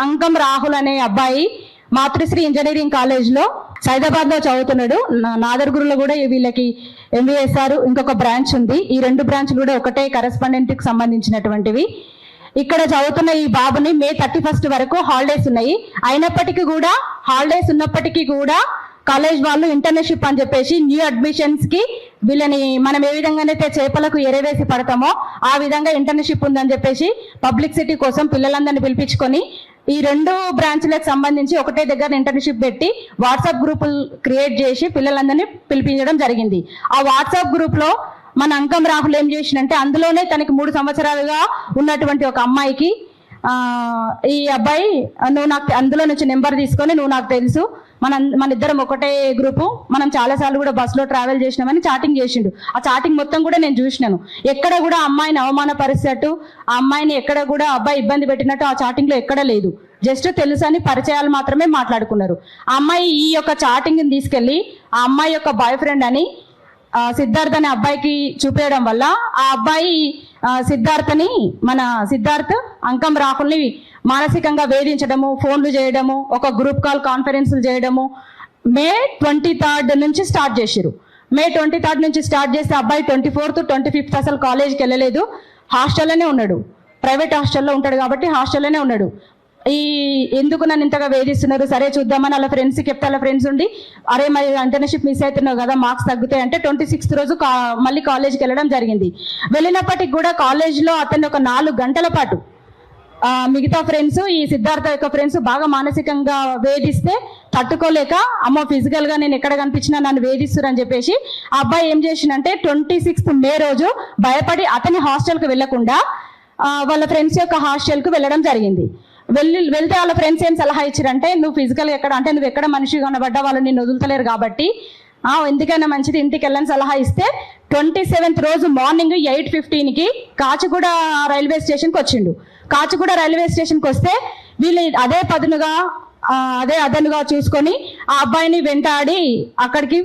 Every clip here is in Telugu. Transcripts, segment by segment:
అంకం రాహుల్ అనే అబ్బాయి మాతృశ్రీ ఇంజనీరింగ్ కాలేజ్లో సైదాబాద్లో చదువుతున్నాడు. నాదర్గురులో కూడా వీళ్ళకి MBSR ఇంకొక బ్రాంచ్ ఉంది. ఈ 2 బ్రాంచ్లు కూడా ఒకటే కరెస్పాండెంట్కి సంబంధించినటువంటివి. ఇక్కడ చదువుతున్న ఈ బాబుని May 31 వరకు హాలిడేస్ ఉన్నాయి. అయినప్పటికీ కూడా హాలిడేస్ ఉన్నప్పటికీ కూడా కాలేజ్ వాళ్ళు ఇంటర్న్షిప్ అని చెప్పేసి న్యూ అడ్మిషన్స్ కి వీళ్ళని మనం ఏ విధంగానైతే చేపలకు ఎరవేసి పడతామో ఆ విధంగా ఇంటర్న్షిప్ ఉందని చెప్పేసి పబ్లిసిటీ కోసం పిల్లలందరినీ పిలిపించుకొని ఈ 2 బ్రాంచ్లకు సంబంధించి ఒకటే దగ్గర ఇంటర్న్షిప్ పెట్టి వాట్సాప్ గ్రూపులు క్రియేట్ చేసి పిల్లలందరినీ పిలిపించడం జరిగింది. ఆ వాట్సాప్ గ్రూప్ లో మన అంకం రాహుల్ ఏం చేసిందంటే అందులోనే తనకి 3 సంవత్సరాలుగా ఉన్నటువంటి ఒక అమ్మాయికి ఈ అబ్బాయి నువ్వు నాకు అందులో నుంచి నెంబర్ తీసుకొని నువ్వు నాకు తెలుసు మన ఇద్దరం ఒకటే గ్రూపు, మనం చాలాసార్లు కూడా బస్సులో ట్రావెల్ చేసినామని చాటింగ్ చేసిండు. ఆ చాటింగ్ మొత్తం కూడా నేను చూసినాను. ఎక్కడ కూడా అమ్మాయిని అవమానపరిచేటట్టు, ఆ అమ్మాయిని ఎక్కడ కూడా అబ్బాయి ఇబ్బంది పెట్టినట్టు ఆ చాటింగ్ లో ఎక్కడ లేదు. జస్ట్ తెలుసు అని పరిచయాలు మాత్రమే మాట్లాడుకున్నారు. ఆ అమ్మాయి ఈ యొక్క చాటింగ్ ని తీసుకెళ్లి ఆ అమ్మాయి యొక్క బాయ్ ఫ్రెండ్ అని సిద్ధార్థ్ అనే అబ్బాయికి చూపేయడం వల్ల ఆ అబ్బాయి సిద్ధార్థ్ అంకం రాహుల్ని మానసికంగా వేధించడము, ఫోన్లు చేయడము, ఒక గ్రూప్ కాల్ కాన్ఫరెన్స్లు చేయడము May 23 నుంచి స్టార్ట్ చేశారు. May 23 నుంచి స్టార్ట్ చేస్తే అబ్బాయి 24th 25th అసలు కాలేజ్కి వెళ్ళలేదు. హాస్టల్లోనే ఉన్నాడు. ప్రైవేట్ హాస్టల్లో ఉంటాడు కాబట్టి హాస్టల్లోనే ఉన్నాడు. ఎందుకు నన్ను ఇంతగా వేధిస్తున్నారు, సరే చూద్దామని వాళ్ళ ఫ్రెండ్స్కి చెప్తే వాళ్ళ ఫ్రెండ్స్ ఉండి అరే మరి ఇంటర్న్షిప్ మిస్ అవుతున్నావు కదా, మార్క్స్ తగ్గుతాయి అంటే 26th రోజు మళ్ళీ కాలేజ్కి వెళ్ళడం జరిగింది. వెళ్ళినప్పటికి కూడా కాలేజ్లో అతన్ని ఒక 4 గంటల పాటు మిగతా ఫ్రెండ్స్, ఈ సిద్ధార్థ యొక్క ఫ్రెండ్స్ బాగా మానసికంగా వేధిస్తే తట్టుకోలేక అమ్మో ఫిజికల్ గా నేను ఎక్కడ కనిపించినా నన్ను వేధిస్తున్నారు అని చెప్పేసి ఆ అబ్బాయి ఏం చేసిందంటే 26th May రోజు భయపడి అతని హాస్టల్కి వెళ్లకుండా వాళ్ళ ఫ్రెండ్స్ యొక్క హాస్టల్కి వెళ్ళడం జరిగింది. వెళ్తే వాళ్ళ ఫ్రెండ్స్ ఏం సలహా ఇచ్చారంటే నువ్వు ఫిజికల్ ఎక్కడ అంటే నువ్వు ఎక్కడ మనిషిగా కనబడ్డా వాళ్ళు నిన్ను వదులుతలేరు కాబట్టి ఎందుకైనా మంచిది ఇంటికి వెళ్ళని సలహా ఇస్తే 27th రోజు మార్నింగ్ 8:15కి కాచిగూడ రైల్వే స్టేషన్కి వచ్చిండు. కాచిగూడ రైల్వే స్టేషన్కి వస్తే వీళ్ళు అదే అదనుగా చూసుకొని ఆ అబ్బాయిని వెంటాడి అక్కడికి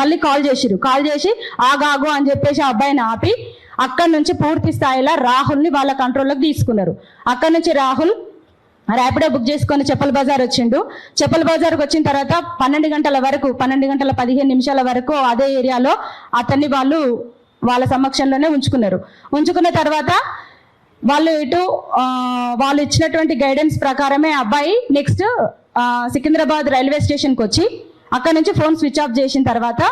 మళ్ళీ కాల్ చేసి ఆగాగు అని చెప్పేసి ఆ అబ్బాయిని ఆపి అక్కడి నుంచి పూర్తి స్థాయిలో రాహుల్ని వాళ్ళ కంట్రోల్లోకి తీసుకున్నారు. అక్కడి నుంచి రాహుల్ ర్యాపిడో బుక్ చేసుకొని చెప్పల్ బజార్ వచ్చిండు. చెప్పల్ బజార్కి వచ్చిన తర్వాత 12 గంటల 15 వరకు అదే ఏరియాలో అతన్ని వాళ్ళ సమక్షంలోనే ఉంచుకున్న తర్వాత వాళ్ళు ఇచ్చినటువంటి గైడెన్స్ ప్రకారమే అబ్బాయి నెక్స్ట్ సికింద్రాబాద్ రైల్వే స్టేషన్కి వచ్చి అక్కడ నుంచి ఫోన్ స్విచ్ ఆఫ్ చేసిన తర్వాత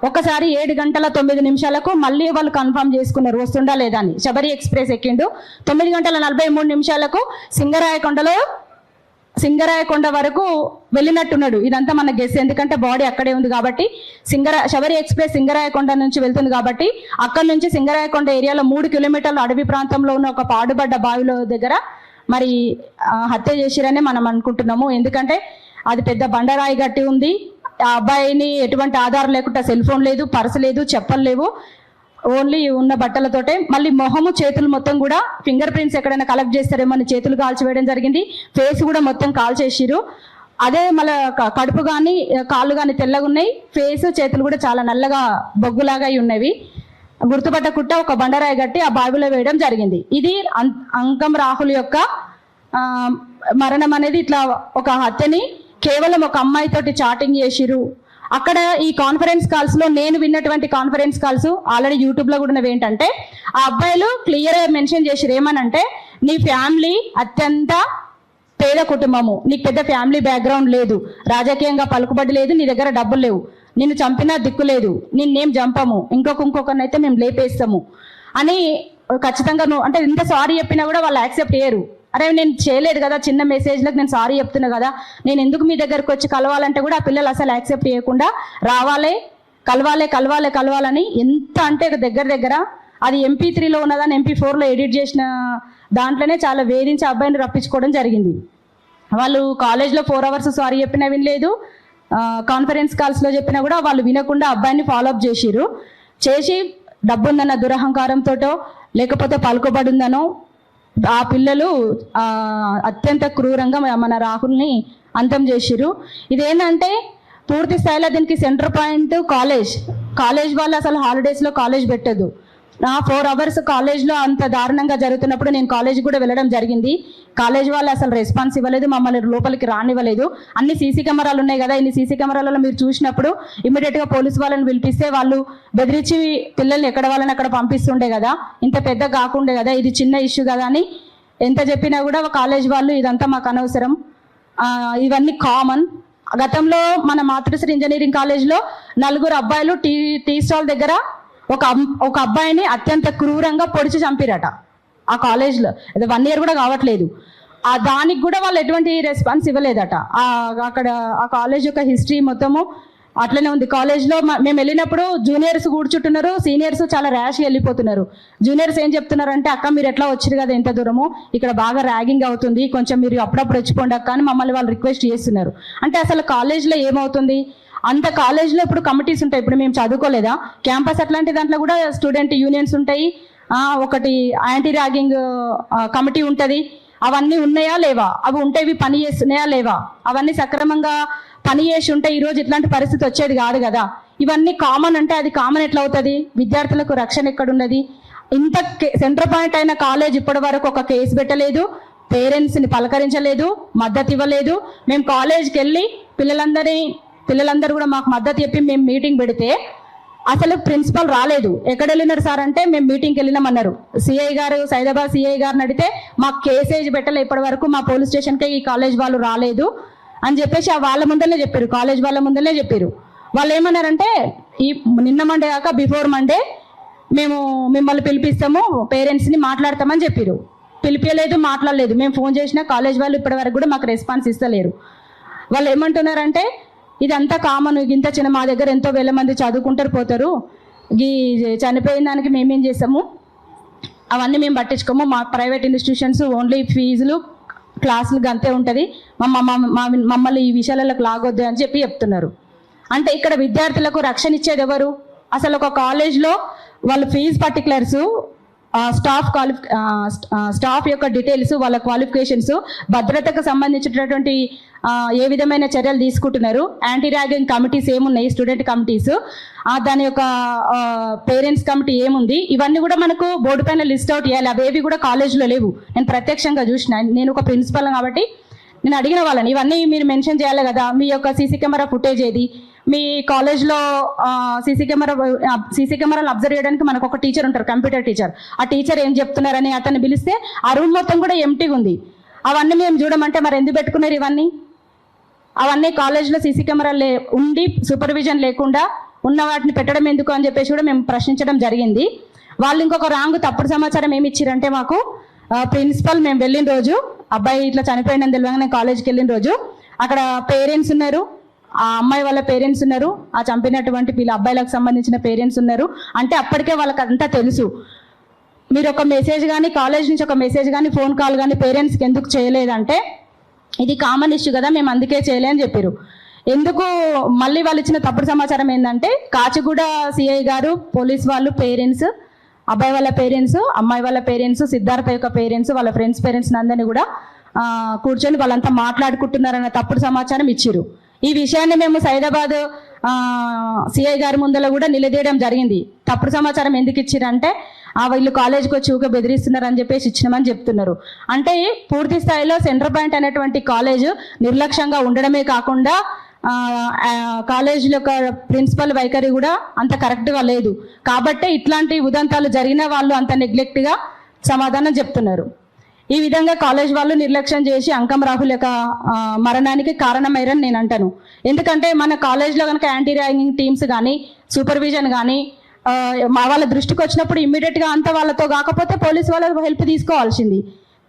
ఒకసారి 7:09 మళ్ళీ వాళ్ళు కన్ఫర్మ్ చేసుకున్నారు వస్తుండా లేదా అని. శబరి ఎక్స్ప్రెస్ ఎక్కిండు. 9:43 సింగరాయకొండ వరకు వెళ్ళినట్టున్నాడు. ఇదంతా మన గెస్, ఎందుకంటే బాడీ అక్కడే ఉంది కాబట్టి. శబరి ఎక్స్ప్రెస్ సింగరాయకొండ నుంచి వెళ్తుంది కాబట్టి అక్కడ నుంచి సింగరాయకొండ ఏరియాలో 3 కిలోమీటర్ల అడవి ప్రాంతంలో ఉన్న ఒక పాడుబడ్డ బావిలో దగ్గర మరి హత్య చేసిరని మనం అనుకుంటున్నాము. ఎందుకంటే అది పెద్ద బండరాయి గట్టి ఉంది. ఆ అబ్బాయిని ఎటువంటి ఆధారం లేకుండా సెల్ ఫోన్ లేదు, పర్స్ లేదు, చెప్పలు లేవు, ఓన్లీ ఉన్న బట్టలతోటే. మళ్ళీ మొహము చేతులు మొత్తం కూడా ఫింగర్ ప్రింట్స్ ఎక్కడైనా కలెక్ట్ చేస్తారేమో చేతులు కాల్చివేయడం జరిగింది. ఫేస్ కూడా మొత్తం కాల్చేసిరు. అదే మళ్ళీ కడుపు కానీ కాళ్ళు కానీ తెల్లగా ఉన్నాయి. ఫేస్ చేతులు కూడా చాలా నల్లగా బొగ్గులాగా ఉన్నవి. గుర్తుపట్టకుండా ఒక బండరాయి గట్టి ఆ బావిలో వేయడం జరిగింది. ఇది అంకం రాహుల్ యొక్క మరణం అనేది ఇట్లా ఒక హత్యని కేవలం ఒక అమ్మాయితోటి చాటింగ్ చేసిరు. అక్కడ ఈ కాన్ఫరెన్స్ కాల్స్ లో నేను విన్నటువంటి కాన్ఫరెన్స్ కాల్స్ ఆల్రెడీ యూట్యూబ్ లో కూడా ఉన్నవి ఏంటంటే ఆ అబ్బాయిలు క్లియర్ మెన్షన్ చేసిరు ఏమనంటే నీ ఫ్యామిలీ అత్యంత పేద కుటుంబము, నీకు పెద్ద ఫ్యామిలీ బ్యాక్గ్రౌండ్ లేదు, రాజకీయంగా పలుకుబడి లేదు, నీ దగ్గర డబ్బులు లేవు, నిన్ను చంపినా దిక్కు లేదు, నిన్నేం చంపము, ఇంకొకరినైతే మేము లేపేస్తాము అని ఖచ్చితంగా నువ్వు అంటే ఇంత సారీ చెప్పినా కూడా వాళ్ళు యాక్సెప్ట్ చేయరు. అరే నేను చేయలేదు కదా, చిన్న మెసేజ్లకు నేను సారీ చెప్తున్నా కదా, నేను ఎందుకు మీ దగ్గరకు వచ్చి కలవాలంటే కూడా ఆ పిల్లలు అసలు యాక్సెప్ట్ చేయకుండా కలవాలని ఎంత అంటే దగ్గర అది MP3లో ఉన్నదాన్ని MP4లో ఎడిట్ చేసిన దాంట్లోనే చాలా వేధించి అబ్బాయిని రప్పించుకోవడం జరిగింది. వాళ్ళు కాలేజ్లో 4 hours సారీ చెప్పినా వినలేదు, కాన్ఫరెన్స్ కాల్స్లో చెప్పినా కూడా వాళ్ళు వినకుండా అబ్బాయిని ఫాలోఅప్ చేసి డబ్బుందన్న దురహంకారంతోటో లేకపోతే పలుకుబడి ఉందనో ఆ పిల్లలు అత్యంత క్రూరంగా మన రాహుల్ని అంతం చేసిరు. ఇదేంటంటే పూర్తి స్థాయిలో దీనికి సెంటర్ పాయింట్ కాలేజ్ వాళ్ళు అసలు హాలిడేస్లో కాలేజ్ పెట్టదు. నా 4 hours కాలేజ్లో అంత దారుణంగా జరుగుతున్నప్పుడు నేను కాలేజ్ కూడా వెళ్ళడం జరిగింది. కాలేజ్ వాళ్ళు అసలు రెస్పాన్స్ ఇవ్వలేదు, మమ్మల్ని లోపలికి రానివ్వలేదు. అన్ని సీసీ కెమెరాలు ఉన్నాయి కదా, ఇన్ని సీసీ కెమెరాలలో మీరు చూసినప్పుడు ఇమ్మీడియట్గా పోలీసు వాళ్ళని పిలిపిస్తే వాళ్ళు బెదిరించి పిల్లల్ని ఎక్కడ వాళ్ళని అక్కడ పంపిస్తుండే కదా, ఇంత పెద్ద కాకుండే కదా, ఇది చిన్న ఇష్యూ కదా అని ఎంత చెప్పినా కూడా కాలేజ్ వాళ్ళు ఇదంతా మాకు అనవసరం, ఇవన్నీ కామన్. గతంలో మన మాతృశ్రీ ఇంజనీరింగ్ కాలేజ్లో 4 అబ్బాయిలు టీ స్టాల్ దగ్గర ఒక అబ్బాయిని అత్యంత క్రూరంగా పొడిచి చంపిరట ఆ కాలేజ్లో. అది 1 year కూడా కావట్లేదు. దానికి కూడా వాళ్ళు ఎటువంటి రెస్పాన్స్ ఇవ్వలేదట. అక్కడ ఆ కాలేజ్ యొక్క హిస్టరీ మొత్తము అట్లనే ఉంది. కాలేజ్లో మేము వెళ్ళినప్పుడు జూనియర్స్ కూర్చుంటున్నారు, సీనియర్స్ చాలా ర్యాష్గా వెళ్ళిపోతున్నారు. జూనియర్స్ ఏం చెప్తున్నారు అంటే, అక్క మీరు ఎట్లా వచ్చారు కదా ఎంత దూరము, ఇక్కడ బాగా ర్యాగింగ్ అవుతుంది, కొంచెం మీరు అప్పుడప్పుడు వచ్చిపోండి అక్క అని మమ్మల్ని వాళ్ళు రిక్వెస్ట్ చేస్తున్నారు. అంటే అసలు కాలేజ్లో ఏమవుతుంది, అంత కాలేజ్లో ఇప్పుడు కమిటీస్ ఉంటాయి. ఇప్పుడు మేము చదువుకోలేదా, క్యాంపస్ అట్లాంటి దాంట్లో కూడా స్టూడెంట్ యూనియన్స్ ఉంటాయి, ఒకటి యాంటీ ర్యాగింగ్ కమిటీ ఉంటుంది. అవన్నీ ఉన్నాయా లేవా, అవి ఉంటేవి పని చేస్తున్నాయా లేవా, అవన్నీ సక్రమంగా పని చేసి ఉంటే ఈరోజు ఇట్లాంటి పరిస్థితి వచ్చేది కాదు కదా. ఇవన్నీ కామన్ అంటే అది కామన్ ఎట్లా అవుతుంది, విద్యార్థులకు రక్షణ ఎక్కడున్నది. ఇంత సెంటర్ పాయింట్ అయిన కాలేజ్ ఇప్పటి వరకు ఒక కేసు పెట్టలేదు, పేరెంట్స్ని పలకరించలేదు, మద్దతు ఇవ్వలేదు. మేము కాలేజ్కి వెళ్ళి పిల్లలందరూ కూడా మాకు మద్దతు చెప్పి మేము మీటింగ్ పెడితే అసలు ప్రిన్సిపల్ రాలేదు. ఎక్కడ వెళ్ళినారు సార్ అంటే మేము మీటింగ్కి వెళ్ళినామన్నారు. సిఐ గారు, సైదాబాద్ సిఐ గారిని అడిగితే మాకు కేసేజ్ పెట్టలే ఇప్పటి వరకు, మా పోలీస్ స్టేషన్కి ఈ కాలేజ్ వాళ్ళు రాలేదు అని చెప్పేసి వాళ్ళ ముందరనే చెప్పారు, కాలేజ్ వాళ్ళ ముందరనే చెప్పారు. వాళ్ళు ఏమన్నారంటే, ఈ నిన్న మండే కాక బిఫోర్ మండే మేము మిమ్మల్ని పిలిపిస్తాము, పేరెంట్స్ని మాట్లాడతామని చెప్పారు. పిలిపించలేదు, మాట్లాడలేదు. మేము ఫోన్ చేసినా కాలేజ్ వాళ్ళు ఇప్పటి వరకు కూడా మాకు రెస్పాన్స్ ఇస్తలేరు. వాళ్ళు ఏమంటున్నారంటే, ఇదంతా కామన్, ఇంత చిన్న, మా దగ్గర ఎంతో వేల మంది చదువుకుంటారు పోతారు, ఈ చనిపోయిన దానికి మేమేం చేస్తాము, అవన్నీ మేము పట్టించుకోము, మా ప్రైవేట్ ఇన్స్టిట్యూషన్స్ ఓన్లీ ఫీజులు క్లాసులు అంతే ఉంటుంది, మమ్మల్ని ఈ విషయాలకు లాగొద్దు అని చెప్పి చెప్తున్నారు. అంటే ఇక్కడ విద్యార్థులకు రక్షణ ఇచ్చేది ఎవరు? అసలు ఒక కాలేజ్లో వాళ్ళ ఫీజు పర్టికులర్స్, స్టాఫ్ యొక్క డీటెయిల్స్, వాళ్ళ క్వాలిఫికేషన్స్, భద్రతకు సంబంధించినటువంటి ఏ విధమైన చర్యలు తీసుకుంటున్నారు, యాంటీ ర్యాగింగ్ కమిటీస్ ఏమున్నాయి, స్టూడెంట్ కమిటీస్, దాని యొక్క పేరెంట్స్ కమిటీ ఏముంది, ఇవన్నీ కూడా మనకు బోర్డు పైన లిస్ట్ అవుట్ చేయాలి. అవేవి కూడా కాలేజ్లో లేవు. నేను ప్రత్యక్షంగా చూసిన, నేను ఒక ప్రిన్సిపల్ కాబట్టి నేను అడిగిన వాళ్ళని, ఇవన్నీ మీరు మెన్షన్ చేయాలి కదా. మీ యొక్క సీసీ కెమెరా ఫుటేజ్ ఏది, మీ కాలేజ్లో సీసీ కెమెరాలు అబ్జర్వ్ చేయడానికి మనకు ఒక టీచర్ ఉంటారు, కంప్యూటర్ టీచర్. ఆ టీచర్ ఏం చెప్తున్నారని అతన్ని పిలిస్తే ఆ రూమ్ మొత్తం కూడా ఎంటీగా ఉంది. అవన్నీ మేము చూడమంటే మరి ఎందుకు పెట్టుకున్నారు ఇవన్నీ? అవన్నీ కాలేజ్లో సీసీ కెమెరాలు ఉండి సూపర్విజన్ లేకుండా ఉన్న వాటిని పెట్టడం ఎందుకు అని చెప్పేసి కూడా మేము ప్రశ్నించడం జరిగింది. వాళ్ళు ఇంకొక తప్పుడు సమాచారం ఏమి ఇచ్చారంటే, మాకు ప్రిన్సిపల్ మేము వెళ్ళిన రోజు, అబ్బాయి ఇట్లా చనిపోయిందని తెలియగానే కాలేజ్కి వెళ్ళిన రోజు అక్కడ పేరెంట్స్ ఉన్నారు, ఆ అమ్మాయి వాళ్ళ పేరెంట్స్ ఉన్నారు, ఆ చంపినటువంటి వీళ్ళ అబ్బాయిలకు సంబంధించిన పేరెంట్స్ ఉన్నారు. అంటే అప్పటికే వాళ్ళకి అంతా తెలుసు. మీరు ఒక మెసేజ్ కానీ, కాలేజ్ నుంచి ఒక మెసేజ్ కానీ, ఫోన్ కాల్ కానీ పేరెంట్స్కి ఎందుకు చేయలేదంటే, ఇది కామన్ ఇష్యూ కదా, మేము అందుకే చేయలేదని చెప్పారు. ఎందుకు మళ్ళీ వాళ్ళు ఇచ్చిన తప్పుడు సమాచారం ఏంటంటే, కాచిగూడ సిఐ గారు, పోలీస్ వాళ్ళు, పేరెంట్స్, అబ్బాయి వాళ్ళ పేరెంట్స్, అమ్మాయి వాళ్ళ పేరెంట్స్, సిద్ధార్థ యొక్క పేరెంట్స్, వాళ్ళ ఫ్రెండ్స్ పేరెంట్స్ అందరినీ కూడా కూర్చొని వాళ్ళంతా మాట్లాడుకుంటున్నారన్న తప్పుడు సమాచారం ఇచ్చారు. ఈ విషయాన్ని మేము సైదాబాద్ సిఐ గారి ముందర కూడా నిలదీయడం జరిగింది. తప్పుడు సమాచారం ఎందుకు ఇచ్చారంటే, వీళ్ళు కాలేజ్కి వచ్చి ఊక బెదిరిస్తున్నారు అని చెప్పేసి ఇచ్చినామని చెప్తున్నారు. అంటే పూర్తి స్థాయిలో సెంటర్ పాయింట్ అనేటువంటి కాలేజ్ నిర్లక్ష్యంగా ఉండడమే కాకుండా కాలేజ్ యొక్క ప్రిన్సిపల్ వైఖరి కూడా అంత కరెక్ట్గా లేదు. కాబట్టే ఇట్లాంటి ఉదంతాలు జరిగిన వాళ్ళు అంత నెగ్లెక్ట్గా సమాధానం చెప్తున్నారు. ఈ విధంగా కాలేజ్ వాళ్ళు నిర్లక్ష్యం చేసి అంకం రాహుల్ యొక్క మరణానికి కారణమయ్యారని నేను అంటాను. ఎందుకంటే మన కాలేజ్లో కనుక యాంటీ ర్యాగింగ్ టీమ్స్ కానీ, సూపర్విజన్ కానీ వాళ్ళ దృష్టికి వచ్చినప్పుడు ఇమ్మీడియట్గా అంతా వాళ్ళతో కాకపోతే పోలీసు వాళ్ళ హెల్ప్ తీసుకోవాల్సింది.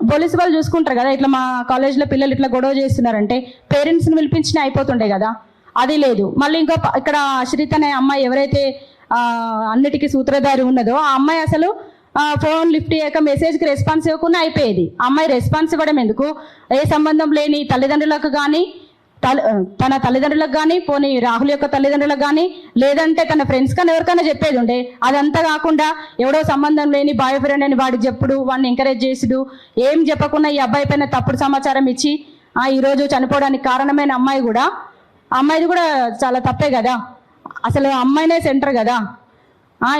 పోలీసు వాళ్ళు చూసుకుంటారు కదా, ఇట్లా మా కాలేజ్లో పిల్లలు ఇట్లా గొడవ చేస్తున్నారంటే పేరెంట్స్ని పిలిపించినా అయిపోతుండే కదా, అది లేదు. మళ్ళీ ఇంకా ఇక్కడ అశ్రిత్ అనే అమ్మాయి ఎవరైతే అన్నిటికీ సూత్రధారి ఉన్నదో, ఆ అమ్మాయి అసలు ఫోన్ లిఫ్ట్ చేయక మెసేజ్కి రెస్పాన్స్ ఇవ్వకుండా అయిపోయేది. అమ్మాయి రెస్పాన్స్ ఇవ్వడం ఎందుకు? ఏ సంబంధం లేని తల్లిదండ్రులకు కానీ, తన తల్లిదండ్రులకు కానీ, పోనీ రాహుల్ యొక్క తల్లిదండ్రులకు కానీ, లేదంటే తన ఫ్రెండ్స్ కానీ ఎవరికైనా చెప్పేది ఉండే. అదంతా కాకుండా ఎవడో సంబంధం లేని బాయ్ ఫ్రెండ్ అని వాడికి చెప్పుడు, వాడిని ఎంకరేజ్ చేసుడు, ఏం చెప్పకుండా ఈ అబ్బాయి పైన తప్పుడు సమాచారం ఇచ్చి ఈరోజు చనిపోవడానికి కారణమైన అమ్మాయి కూడా, అమ్మాయిది కూడా చాలా తప్పే కదా. అసలు అమ్మాయినే సెంటర్ కదా.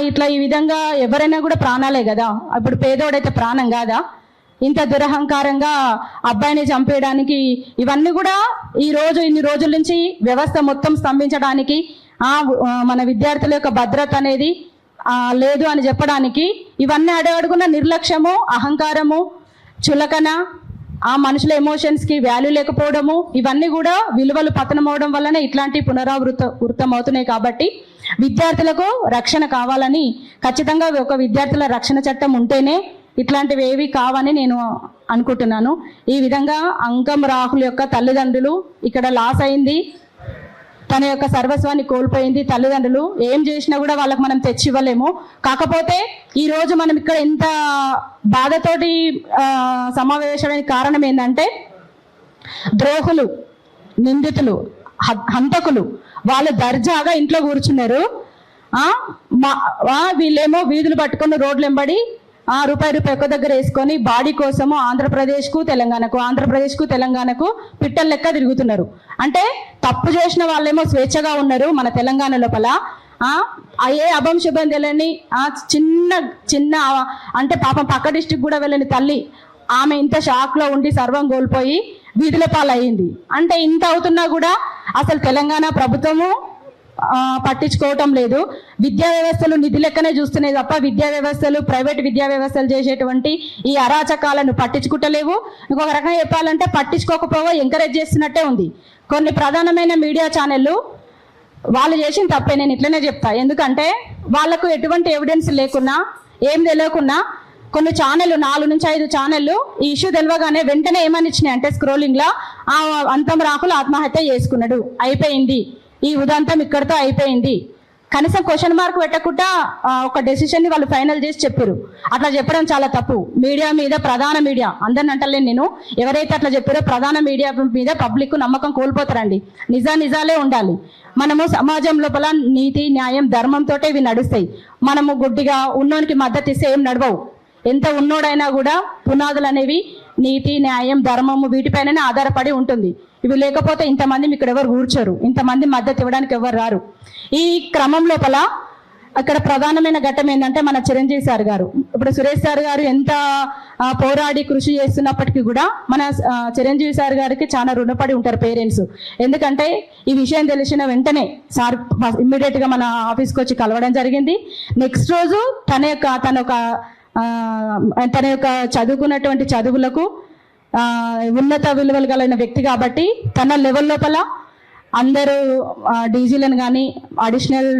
ఇట్లా ఈ విధంగా ఎవరైనా కూడా ప్రాణాలే కదా, ఇప్పుడు పేదోడైతే ప్రాణం కాదా? ఇంత దురహంకారంగా అబ్బాయిని చంపేయడానికి ఇవన్నీ కూడా ఈ రోజు ఇన్ని రోజుల నుంచి వ్యవస్థ మొత్తం స్తంభించడానికి, మన విద్యార్థుల యొక్క భద్రత అనేది లేదు అని చెప్పడానికి ఇవన్నీ అడుగున నిర్లక్ష్యము, అహంకారము, చులకన, ఆ మనుషుల ఎమోషన్స్కి వాల్యూ లేకపోవడము, ఇవన్నీ కూడా విలువలు పతనం అవడం వల్లనే ఇట్లాంటి పునరావృతం అవుతున్నాయి. కాబట్టి విద్యార్థులకు రక్షణ కావాలని, ఖచ్చితంగా ఒక విద్యార్థుల రక్షణ చట్టం ఉంటేనే ఇట్లాంటివి ఏవి కావని నేను అనుకుంటున్నాను. ఈ విధంగా అంకం రాహుల్ యొక్క తల్లిదండ్రులు ఇక్కడ లాస్ అయింది, తన యొక్క సర్వస్వాన్ని కోల్పోయింది. తల్లిదండ్రులు ఏం చేసినా కూడా వాళ్ళకి మనం తెచ్చి ఇవ్వలేము. కాకపోతే ఈరోజు మనం ఇక్కడ ఎంత బాధతోటి సమావేశమైన కారణం ఏంటంటే, ద్రోహులు, నిందితులు, హంతకులు వాళ్ళు దర్జాగా ఇంట్లో కూర్చున్నారు. వీళ్ళేమో వీధులు పట్టుకొని రోడ్లు వెంబడి రూపాయి ఒక్క దగ్గర వేసుకొని బాడీ కోసము ఆంధ్రప్రదేశ్కు తెలంగాణకు పిట్టల లెక్క తిరుగుతున్నారు. అంటే తప్పు చేసిన వాళ్ళేమో స్వేచ్ఛగా ఉన్నారు మన తెలంగాణ లోపల. ఏ అభం శుభం తెలియని చిన్న అంటే పాపం పక్క డిస్టిక్ కూడా వెళ్ళని తల్లి, ఆమె ఇంత షాక్లో ఉండి సర్వం కోల్పోయి వీధుల పాలయ్యింది. అంటే ఇంత అవుతున్నా కూడా అసలు తెలంగాణ ప్రభుత్వము పట్టించుకోవటం లేదు. విద్యా వ్యవస్థలు నిధి లెక్కనే చూస్తున్నాయి తప్ప విద్యా వ్యవస్థలు, ప్రైవేట్ విద్యా వ్యవస్థలు చేసేటువంటి ఈ అరాచకాలను పట్టించుకుంటలేవు. ఇంకొక రకంగా చెప్పాలంటే పట్టించుకోకపోగా ఎంకరేజ్ చేస్తున్నట్టే ఉంది. కొన్ని ప్రధానమైన మీడియా ఛానళ్ళు వాళ్ళు చేసిన తప్పే, నేను ఇట్లనే చెప్తా. ఎందుకంటే వాళ్ళకు ఎటువంటి ఎవిడెన్స్ లేకున్నా, ఏం తెలియకున్నా కొన్ని ఛానళ్ళు 4 నుంచి 5 ఛానళ్ళు ఈ ఇష్యూ తెలియగానే వెంటనే ఏమని ఇచ్చినాయి అంటే స్క్రోలింగ్లో అంతం రాహుల్ ఆత్మహత్య చేసుకున్నాడు, అయిపోయింది, ఈ ఉదంతం ఇక్కడితో అయిపోయింది. కనీసం క్వశ్చన్ మార్క్ పెట్టకుండా ఒక డెసిషన్ని వాళ్ళు ఫైనల్ చేసి చెప్పారు. అట్లా చెప్పడం చాలా తప్పు. మీడియా మీద, ప్రధాన మీడియా, అందరిని అంటలేను నేను, ఎవరైతే అట్లా చెప్పారో ప్రధాన మీడియా మీద పబ్లిక్ నమ్మకం కోల్పోతారండి. నిజాలే ఉండాలి. మనము సమాజం లోపల నీతి, న్యాయం, ధర్మంతో ఇవి నడుస్తాయి. మనము గుడ్డిగా ఉన్నోనికి మద్దతు ఇస్తే ఏం నడవవు. ఎంత ఉన్నోడైనా కూడా పునాదులు అనేవి నీతి, న్యాయం, ధర్మము వీటిపైననే ఆధారపడి ఉంటుంది. ఇవి లేకపోతే ఇంతమంది ఇక్కడ ఎవరు కూర్చోరు, ఇంతమంది మద్దతు ఇవ్వడానికి ఎవరు రారు. ఈ క్రమం లోపల అక్కడ ప్రధానమైన ఘట్టం ఏంటంటే మన చిరంజీవి సార్ గారు, ఇప్పుడు సురేష్ సార్ గారు ఎంత పోరాడి కృషి చేస్తున్నప్పటికీ కూడా మన చిరంజీవి సార్ గారికి చాలా రుణపడి ఉంటారు పేరెంట్స్. ఎందుకంటే ఈ విషయం తెలిసిన వెంటనే సార్ ఇమ్మీడియట్గా మన ఆఫీస్కి వచ్చి కలవడం జరిగింది. నెక్స్ట్ రోజు తన యొక్క చదువుకున్నటువంటి చదువులకు ఉన్నత విలువలు కలిగిన వ్యక్తి కాబట్టి తన లెవెల్ లోపల అందరూ డీజీలను కానీ అడిషనల్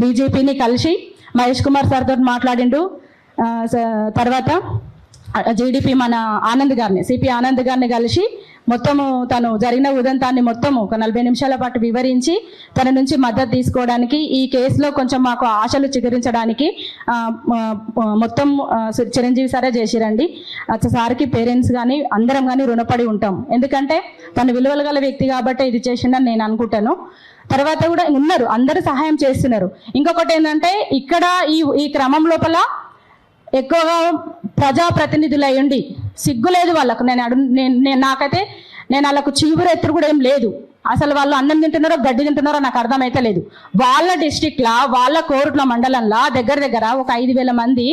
డీజీపీని కలిసి మహేష్ కుమార్ సార్ తోటి మాట్లాడిండు. తర్వాత జీడీపీ మన ఆనంద్ గారిని, సిపి ఆనంద్ గారిని కలిసి మొత్తము తను జరిగిన ఉదంతాన్ని మొత్తము ఒక 40 నిమిషాల పాటు వివరించి తన నుంచి మద్దతు తీసుకోవడానికి, ఈ కేసులో కొంచెం మాకు ఆశలు చిగురించడానికి మొత్తం చిరంజీవి సారే చేసిరండి. సార్కి పేరెంట్స్ కానీ అందరం కానీ రుణపడి ఉంటాం. ఎందుకంటే తను విలువలు గల వ్యక్తి కాబట్టి ఇది చేసిందని నేను అనుకుంటాను. తర్వాత కూడా ఉన్నారు, అందరూ సహాయం చేస్తున్నారు. ఇంకొకటి ఏంటంటే ఇక్కడ ఈ క్రమం లోపల ఎక్కువగా ప్రజాప్రతినిధులు అయ్యండి సిగ్గు లేదు వాళ్ళకు. నాకైతే వాళ్ళకు చీవురు ఎత్తురు కూడా ఏం లేదు. అసలు వాళ్ళు అన్నం తింటున్నారో గడ్డి తింటున్నారో నాకు అర్థమైతే లేదు. వాళ్ళ డిస్టిక్లా, వాళ్ళ కోరుట్ల మండలంలో దగ్గర ఒక 5,000 మంది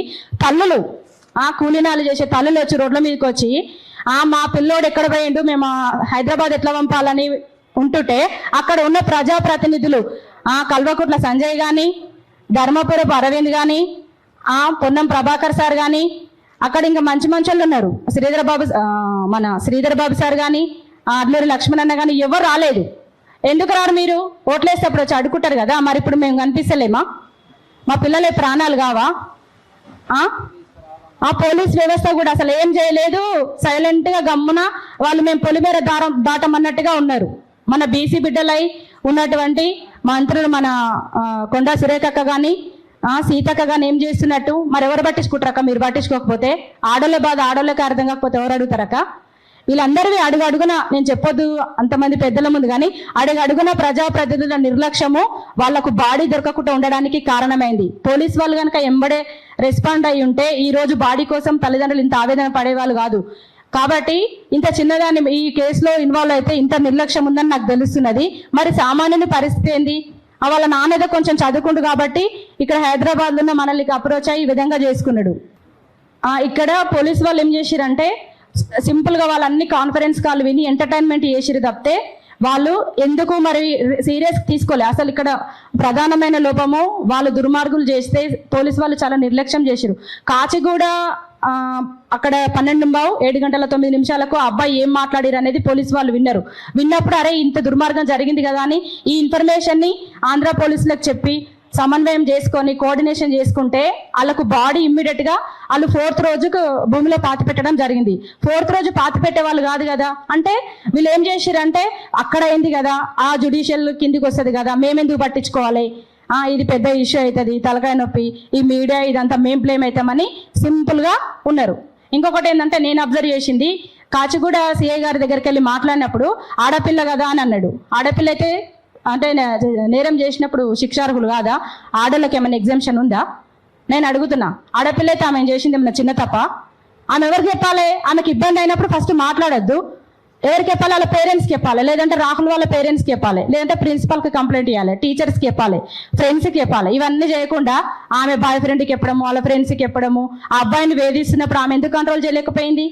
తల్లులు, కూలీనాలు చేసే తల్లులు వచ్చి రోడ్ల మీదకి వచ్చి మా పిల్లోడు ఎక్కడ పోయిండు, మేము హైదరాబాద్ ఎట్లా పంపాలని ఉంటుంటే అక్కడ ఉన్న ప్రజాప్రతినిధులు కల్వకుట్ల సంజయ్ కానీ, ధర్మపురపు అరవింద్ కానీ, పొన్నం ప్రభాకర్ సార్ కానీ, అక్కడ ఇంకా మంచి వాళ్ళు ఉన్నారు, మన శ్రీధర్ బాబు సార్ కానీ, అడ్లూరి లక్ష్మణ్ అన్న కానీ ఎవరు రాలేదు. ఎందుకు రారు? మీరు ఓట్లేసేటప్పుడు వచ్చి అడుగుంటారు కదా. మరి ఇప్పుడు మేము కనిపిస్తలేమా? మా పిల్లలే ప్రాణాలు కావా? పోలీస్ వ్యవస్థ కూడా అసలు ఏం చేయలేదు, సైలెంట్గా గమ్మున వాళ్ళు మేము పొలిమేర దాటమన్నట్టుగా ఉన్నారు. మన బీసీ బిడ్డలై ఉన్నటువంటి మంత్రులు మన కొండా సురేఖక్క కానీ, సీతక్క కానీ ఏం చేస్తున్నట్టు మరి ఎవరు పట్టించుకుంటారక్క? మీరు పట్టించుకోకపోతే ఆడోళ్ళ బాధ ఆడోళ్ళకి అర్థం కాకపోతే ఎవరు అడుగుతారక్క? వీళ్ళందరివి అడుగున నేను చెప్పొద్దు అంతమంది పెద్దల ముందు, కానీ అడుగున ప్రజాప్రతినిధుల నిర్లక్ష్యము వాళ్లకు బాడీ దొరకకుండా ఉండడానికి కారణమైంది. పోలీస్ వాళ్ళు కనుక ఎంబడే రెస్పాండ్ అయి ఉంటే ఈ రోజు బాడీ కోసం తల్లిదండ్రులు ఇంత ఆవేదన పడేవాళ్ళు కాదు. కాబట్టి ఇంత చిన్నదాన్ని ఈ కేసులో ఇన్వాల్వ్ అయితే ఇంత నిర్లక్ష్యం ఉందని నాకు తెలుస్తున్నది. మరి సామాన్యుని పరిస్థితి ఏంది? వాళ్ళ నాన్నదో కొంచెం చదువుకుండు కాబట్టి ఇక్కడ హైదరాబాద్లో ఉన్న మనల్ని అప్రోచ్ అయ్యి ఈ విధంగా చేసుకున్నాడు. ఇక్కడ పోలీసు వాళ్ళు ఏం చేసిరంటే సింపుల్గా వాళ్ళన్ని కాన్ఫరెన్స్ కాల్ విని ఎంటర్టైన్మెంట్ చేసిరు తప్పితే వాళ్ళు ఎందుకు మరి సీరియస్ తీసుకోలే. అసలు ఇక్కడ ప్రధానమైన లోపము వాళ్ళు దుర్మార్గులు చేస్తే పోలీసు వాళ్ళు చాలా నిర్లక్ష్యం చేసిరు. కాచిగూడ అక్కడ 7:09 ఆ అబ్బాయి ఏం మాట్లాడారు అనేది పోలీసు వాళ్ళు విన్నారు. విన్నప్పుడు అరే ఇంత దుర్మార్గం జరిగింది కదా అని ఈ ఇన్ఫర్మేషన్ని ఆంధ్ర పోలీసులకు చెప్పి సమన్వయం చేసుకొని కోఆర్డినేషన్ చేసుకుంటే వాళ్ళకు బాడీ ఇమ్మీడియట్గా వాళ్ళు 4th రోజుకు భూమిలో పాతి పెట్టడం జరిగింది. 4th రోజు పాతి పెట్టే వాళ్ళు కాదు కదా. అంటే వీళ్ళు ఏం చేసిరంటే అక్కడ అయింది కదా, ఆ జుడిషియల్ కిందికి వస్తుంది కదా, మేమెందుకు పట్టించుకోవాలి, ఇది పెద్ద ఇష్యూ అవుతుంది, తలకాయ నొప్పి, ఈ మీడియా ఇదంతా మేం బ్లేమ్ అవుతామని సింపుల్గా ఉన్నారు. ఇంకొకటి ఏంటంటే నేను అబ్జర్వ్ చేసింది, కాచిగూడ సిఐ గారి దగ్గరికి వెళ్ళి మాట్లాడినప్పుడు ఆడపిల్ల కదా అని అన్నాడు. ఆడపిల్ల అయితే అంటే నేరం చేసినప్పుడు శిక్షార్హులు కాదా? ఆడోళ్ళకి ఏమైనా ఎగ్జామ్షన్ ఉందా? నేను అడుగుతున్నా. ఆడపిల్ల అయితే ఆమె చేసింది ఏమైనా చిన్న తప్ప? ఆమె ఎవరికి చెప్పాలి? ఆమెకి ఇబ్బంది అయినప్పుడు ఫస్ట్ మాట్లాడొద్దు. ఎవరికి చెప్పాలి? వాళ్ళ పేరెంట్స్కి చెప్పాలి, లేదంటే రాహుల్ వాళ్ళ పేరెంట్స్కి చెప్పాలి, లేదంటే ప్రిన్సిపల్కి కంప్లైంట్ ఇవ్వాలి, టీచర్స్కి చెప్పాలి, ఫ్రెండ్స్కి చెప్పాలి. ఇవన్నీ చేయకుండా ఆమె బాయ్ ఫ్రెండ్కి చెప్పడము, వాళ్ళ ఫ్రెండ్స్కి చెప్పడము, ఆ అబ్బాయిని వేధిస్తున్నప్పుడు ఆమె ఎందుకు కంట్రోల్ చేయలేకపోయింది?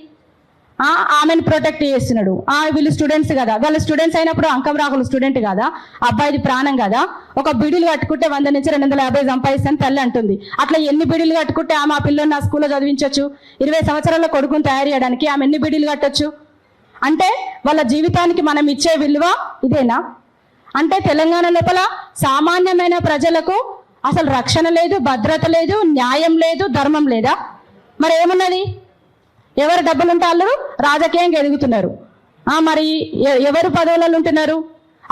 ఆమెను ప్రొటెక్ట్ చేస్తున్నాడు. వీళ్ళు స్టూడెంట్స్ కదా, వాళ్ళ స్టూడెంట్స్ అయినప్పుడు అంకం రాహుల్ స్టూడెంట్ కదా, అబ్బాయిది ప్రాణం కదా. ఒక బిడీలు కట్టుకుంటే 100 నుంచి 250 సంపాదిస్తాను తల్లి అంటుంది. అట్లా ఎన్ని బిడీలు కట్టుకుంటే ఆమె ఆ పిల్లల్ని నా స్కూల్లో చదివించవచ్చు? 20 సంవత్సరాల కొడుకుని తయారు చేయడానికి ఆమె ఎన్ని బిడీలు కట్టొచ్చు? అంటే వాళ్ళ జీవితానికి మనం ఇచ్చే విలువ ఇదేనా? అంటే తెలంగాణ లోపల సామాన్యమైన ప్రజలకు అసలు రక్షణ లేదు, భద్రత లేదు, న్యాయం లేదు, ధర్మం లేదా? మరి ఏమున్నది? ఎవరు డబ్బులు ఉంటే వాళ్ళు రాజకీయంగా ఎదుగుతున్నారు. మరి ఎవరు పదవులలో ఉంటున్నారు?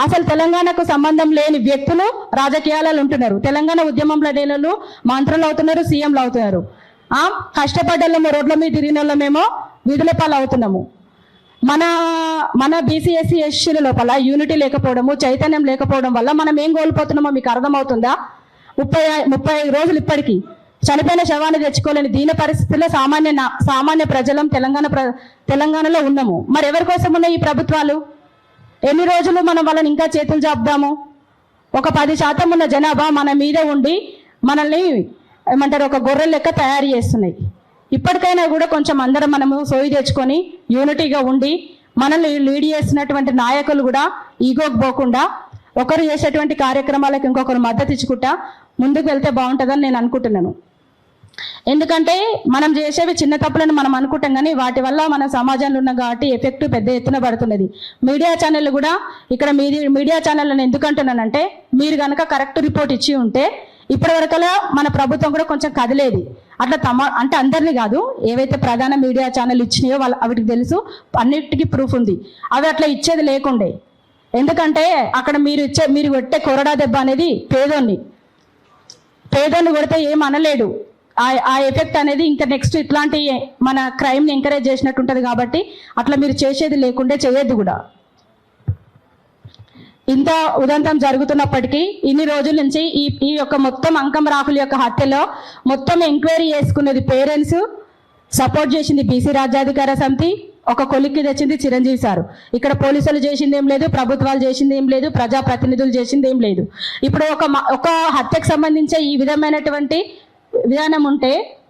అసలు తెలంగాణకు సంబంధం లేని వ్యక్తులు రాజకీయాలలో ఉంటున్నారు. తెలంగాణ ఉద్యమంలో డేలలో మంత్రులు అవుతున్నారు, సీఎంలు అవుతున్నారు. కష్టపడ్డోళ్ళము, రోడ్ల మీద తిరిగిన వాళ్ళమేమో వీధుల పాలు అవుతున్నాము. మన బీసీ ఎస్సీ ఎస్సీల లోపల యూనిటీ లేకపోవడము, చైతన్యం లేకపోవడం వల్ల మనం ఏం కోల్పోతున్నామో మీకు అర్థమవుతుందా? 35 రోజులు ఇప్పటికీ చనిపోయిన శవాన్ని తెచ్చుకోలేని దీన పరిస్థితుల్లో సామాన్య ప్రజలం తెలంగాణలో ఉన్నాము. మరి ఎవరి కోసం ఉన్నాయి ఈ ప్రభుత్వాలు? ఎన్ని రోజులు మనం వాళ్ళని ఇంకా చేతులు జాపుదాము? ఒక 10% ఉన్న జనాభా మన మీద ఉండి మనల్ని ఏమంటారు ఒక గొర్రెల లెక్క తయారు చేస్తున్నాయి. ఇప్పటికైనా కూడా కొంచెం అందరం మనము సోయి తెచ్చుకొని యూనిటీగా ఉండి మనల్ని లీడ్ చేస్తున్నటువంటి నాయకులు కూడా ఈగోకి పోకుండా ఒకరు చేసేటువంటి కార్యక్రమాలకు ఇంకొకరు మద్దతు ఇచ్చుకుంటా ముందుకు వెళ్తే బాగుంటుందని నేను అనుకుంటున్నాను. ఎందుకంటే మనం చేసేవి చిన్న తప్పులను మనం అనుకుంటాం, కానీ వాటి వల్ల మన సమాజంలో ఉన్న కాబట్టి ఎఫెక్ట్ పెద్ద ఎత్తున పడుతున్నది. మీడియా ఛానళ్ళు కూడా ఇక్కడ మీడియా ఛానళ్ళని ఎందుకు అంటున్నానంటే, మీరు కనుక కరెక్ట్ రిపోర్ట్ ఇచ్చి ఉంటే ఇప్పటి వరకలా మన ప్రభుత్వం కూడా కొంచెం కదిలేది. అట్లా అంటే అందరినీ కాదు, ఏవైతే ప్రధాన మీడియా ఛానల్ ఇచ్చినాయో వాటికి తెలుసు, అన్నిటికీ ప్రూఫ్ ఉంది. అవి అట్లా ఇచ్చేది లేకుండే. ఎందుకంటే అక్కడ మీరు కొట్టే కొరడా దెబ్బ అనేది పేదోన్ని కొడితే ఏం అనలేడు. ఆ ఎఫెక్ట్ అనేది ఇంకా నెక్స్ట్ ఇట్లాంటి మన క్రైమ్ని ఎంకరేజ్ చేసినట్టు ఉంటుంది. కాబట్టి అట్లా మీరు చేసేది లేకుండే, చేయొద్దు కూడా. ఇంత ఉదంతం జరుగుతున్నప్పటికీ ఇన్ని రోజుల నుంచి ఈ యొక్క మొత్తం అంకం రాహుల్ యొక్క హత్యలో మొత్తం ఎంక్వైరీ చేసుకున్నది పేరెంట్స్, సపోర్ట్ చేసింది బీసీ రాజ్యాధికార సమితి, ఒక కొలిక్కి తెచ్చింది చిరంజీవి సారు. ఇక్కడ పోలీసులు చేసింది ఏం లేదు, ప్రభుత్వాలు చేసింది ఏం లేదు, ప్రజాప్రతినిధులు చేసింది ఏం లేదు. ఇప్పుడు ఒక హత్యకు సంబంధించి ఈ విధమైనటువంటి విధానం ఉంటే